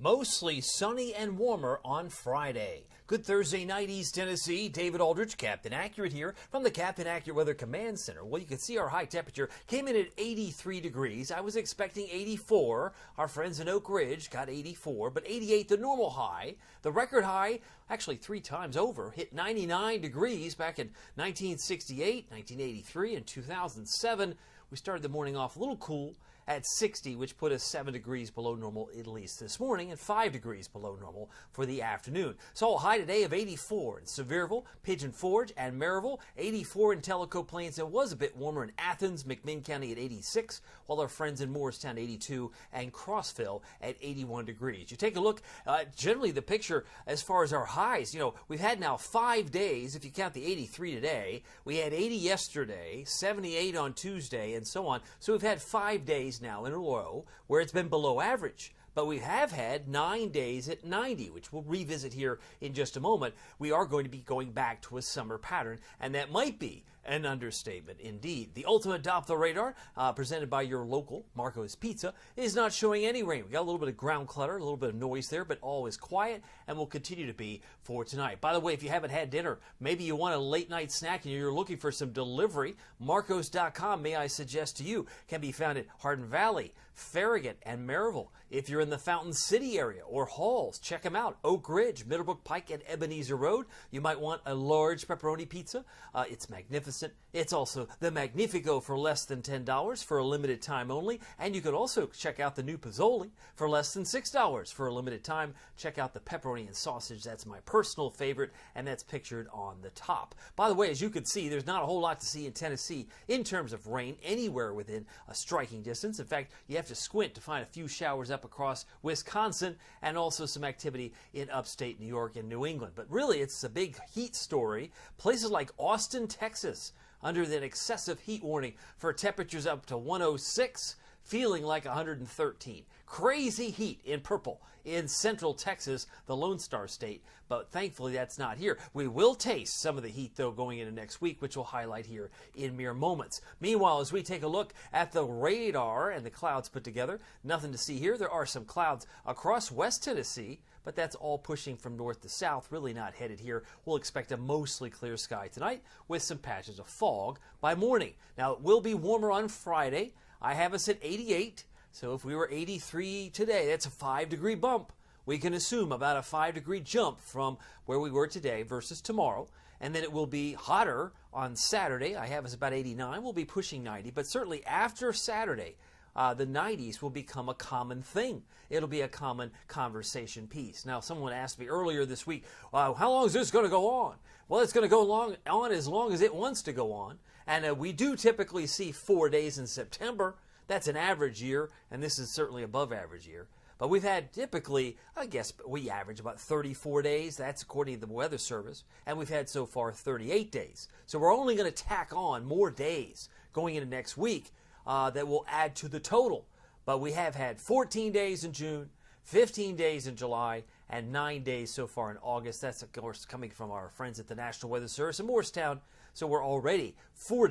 Mostly sunny and warmer on Friday. Good Thursday night, East Tennessee. David Aldridge, Captain Accurate here from the Captain Accurate Weather Command Center. Well, you can see our high temperature came in at 83 degrees. I was expecting 84. Our friends in Oak Ridge got 84, but 88 the normal high. The record high, actually 3 times over, hit 99 degrees back in 1968, 1983, and 2007. We started the morning off a little cool at 60, which put us 7 degrees below normal at least this morning and 5 degrees below normal for the afternoon. So a high today of 84 in Sevierville, Pigeon Forge, and Maryville, 84 in Tellico Plains. It was a bit warmer in Athens, McMinn County at 86, while our friends in Morristown 82 and Crossville at 81 degrees. You take a look, generally the picture as far as our highs, we've had now 5 days, if you count the 83 today. We had 80 yesterday, 78 on Tuesday, and so on. So we've had 5 days now in a row where it's been below average. But we have had 9 days at 90, which we'll revisit here in just a moment. We are going to be going back to a summer pattern, and that might be an understatement indeed. The ultimate Doppler radar, presented by your local Marco's Pizza, is not showing any rain. We got a little bit of ground clutter, a little bit of noise there, but all is quiet and will continue to be for tonight. By the way, if you haven't had dinner, maybe you want a late night snack and you're looking for some delivery, Marcos.com, may I suggest to you, can be found at Hardin Valley, Farragut, and Maryville. If you're in the Fountain City area or Halls, check them out. Oak Ridge, Middlebrook Pike, and Ebenezer Road. You might want a large pepperoni pizza. It's magnificent. It's also the Magnifico for less than $10 for a limited time only. And you could also check out the new Pizzoli for less than $6 for a limited time. Check out the pepperoni and sausage. That's my personal favorite, and that's pictured on the top. By the way, as you can see, there's not a whole lot to see in Tennessee in terms of rain anywhere within a striking distance. In fact, you have to squint to find a few showers up across Wisconsin and also some activity in upstate New York and New England. But really, it's a big heat story. Places like Austin, Texas, under that excessive heat warning for temperatures up to 106, feeling like 113. Crazy heat in purple in central Texas, the Lone Star State, but thankfully that's not here. We will taste some of the heat, though, going into next week, which we'll highlight here in mere moments. Meanwhile, as we take a look at the radar and the clouds put together, nothing to see here. There are some clouds across West Tennessee, but that's all pushing from north to south, really not headed here. We'll expect a mostly clear sky tonight with some patches of fog by morning. Now, it will be warmer on Friday. I have us at 88. So if we were 83 today, that's a 5-degree bump. We can assume about a 5-degree jump from where we were today versus tomorrow. And then it will be hotter on Saturday. I have us about 89. We'll be pushing 90. But certainly after Saturday, the 90s will become a common thing. It'll be a common conversation piece. Now, someone asked me earlier this week, how long is this going to go on? Well, it's going to go on as long as it wants to go on. And we do typically see 4 days in September. That's an average year, and this is certainly above average year. But we've had typically, I guess we average about 34 days. That's according to the Weather Service. And we've had so far 38 days. So we're only going to tack on more days going into next week that will add to the total. But we have had 14 days in June, 15 days in July, and 9 days so far in August. That's, of course, coming from our friends at the National Weather Service in Morristown. So we're already 4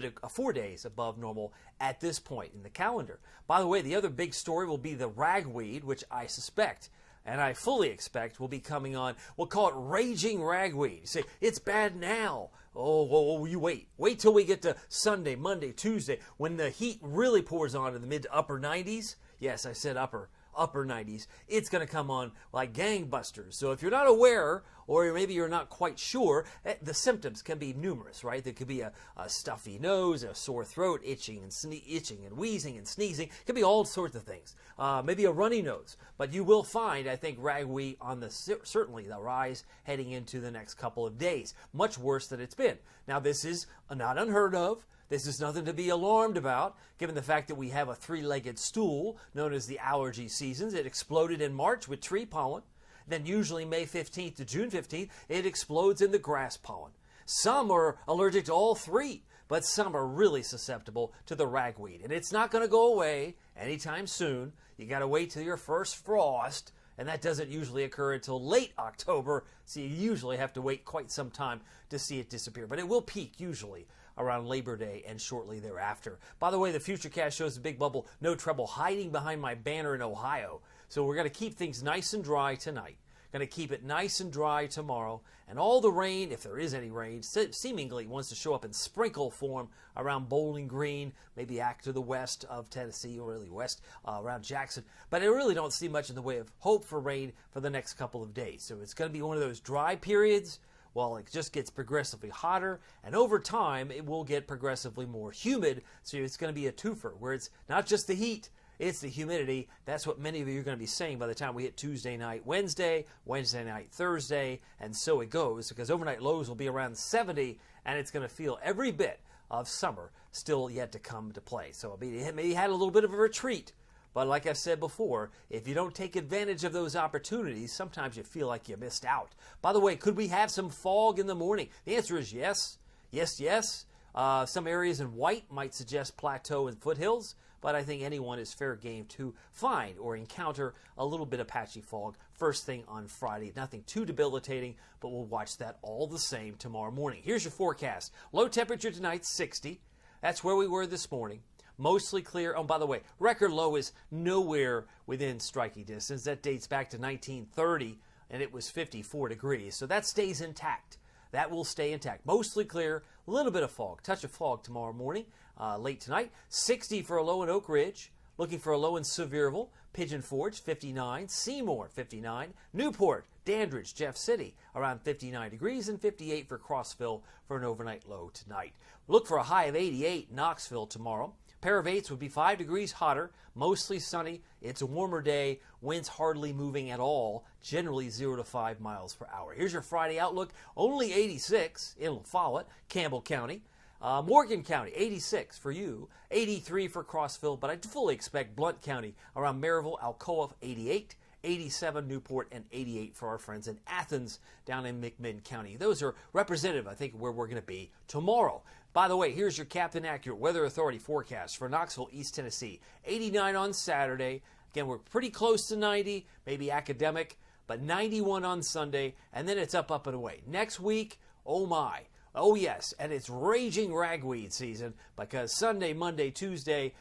days above normal at this point in the calendar. By the way, the other big story will be the ragweed, which I suspect, and I fully expect, will be coming on. We'll call it raging ragweed. You say, it's bad now. Oh, you wait. Wait till we get to Sunday, Monday, Tuesday, when the heat really pours on in the mid to upper 90s. Yes, I said upper 90s. It's going to come on like gangbusters. So if you're not aware, or maybe you're not quite sure, the symptoms can be numerous, right? There could be a stuffy nose, a sore throat, itching and wheezing and sneezing. It could be all sorts of things. Maybe a runny nose. But you will find, I think, ragweed on certainly the rise heading into the next couple of days. Much worse than it's been. Now, this is not unheard of. This is nothing to be alarmed about, given the fact that we have a 3-legged stool known as the allergy seasons. It exploded in March with tree pollen. Then usually May 15th to June 15th, it explodes in the grass pollen. Some are allergic to all three, but some are really susceptible to the ragweed. And it's not going to go away anytime soon. You got to wait till your first frost, and that doesn't usually occur until late October, so you usually have to wait quite some time to see it disappear. But it will peak usually around Labor Day and shortly thereafter. By the way, the Futurecast shows the big bubble, no trouble, hiding behind my banner in Ohio. So we're going to keep things nice and dry tonight. Going to keep it nice and dry tomorrow. And all the rain, if there is any rain, seemingly wants to show up in sprinkle form around Bowling Green, maybe act to the west of Tennessee, or really west around Jackson. But I really don't see much in the way of hope for rain for the next couple of days. So it's going to be one of those dry periods. Well, it just gets progressively hotter, and over time, it will get progressively more humid. So it's going to be a twofer, where it's not just the heat, it's the humidity. That's what many of you are going to be saying by the time we hit Tuesday night, Wednesday night, Thursday, and so it goes, because overnight lows will be around 70, and it's going to feel every bit of summer still yet to come to play. So it maybe had a little bit of a retreat, but like I've said before, if you don't take advantage of those opportunities, sometimes you feel like you missed out. By the way, could we have some fog in the morning? The answer is yes. Yes. Some areas in white might suggest plateau and foothills, but I think anyone is fair game to find or encounter a little bit of patchy fog first thing on Friday. Nothing too debilitating, but we'll watch that all the same tomorrow morning. Here's your forecast. Low temperature tonight, 60. That's where we were this morning. Mostly clear. Oh, by the way, record low is nowhere within striking distance. That dates back to 1930, and it was 54 degrees. So that stays intact. That will stay intact. Mostly clear, a little bit of fog, touch of fog tomorrow morning, late tonight. 60 for a low in Oak Ridge. Looking for a low in Sevierville. Pigeon Forge, 59. Seymour, 59. Newport, Dandridge, Jeff City, around 59 degrees, and 58 for Crossville for an overnight low tonight. Look for a high of 88 Knoxville tomorrow. Pair of 8s would be 5 degrees hotter, mostly sunny. It's a warmer day, winds hardly moving at all, generally 0 to 5 miles per hour. Here's your Friday outlook. Only 86 in Follett, Campbell County. Morgan County, 86 for you, 83 for Crossville, but I fully expect Blount County around Maryville, Alcoa, 88. 87 Newport, and 88 for our friends in Athens down in McMinn County. Those are representative, I think, where we're going to be tomorrow. By the way, here's your Captain Accurate Weather Authority forecast for Knoxville, East Tennessee. 89 on Saturday. Again, we're pretty close to 90, maybe academic, but 91 on Sunday, and then it's up and away. Next week, oh my. Oh yes, and it's raging ragweed season, because Sunday, Monday, Tuesday,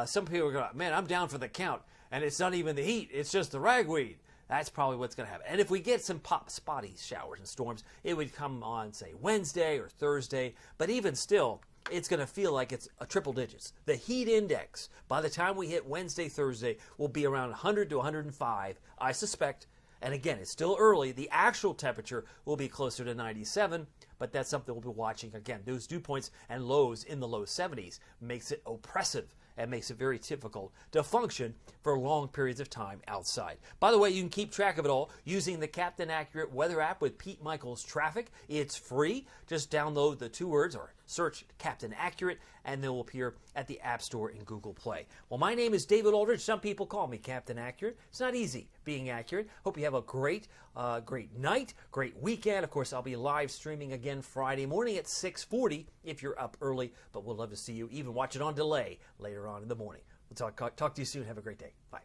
some people are going, man, I'm down for the count. And it's not even the heat, it's just the ragweed. That's probably what's going to happen. And if we get some spotty showers and storms, it would come on, say, Wednesday or Thursday. But even still, it's going to feel like it's a triple digits. The heat index, by the time we hit Wednesday, Thursday, will be around 100 to 105, I suspect. And again, it's still early. The actual temperature will be closer to 97, but that's something we'll be watching. Again, those dew points and lows in the low 70s makes it oppressive and makes it very difficult to function for long periods of time outside. By the way, you can keep track of it all using the Captain Accurate weather app with Pete Michaels Traffic. It's free. Just download the 2 words or search Captain Accurate, and they'll appear at the App Store and Google Play. Well, my name is David Aldridge. Some people call me Captain Accurate. It's not easy being accurate. Hope you have a great night, great weekend. Of course, I'll be live streaming again Friday morning at 6:40 if you're up early, but we'll love to see you. Even watch it on delay later on in the morning. We'll talk to you soon. Have a great day. Bye.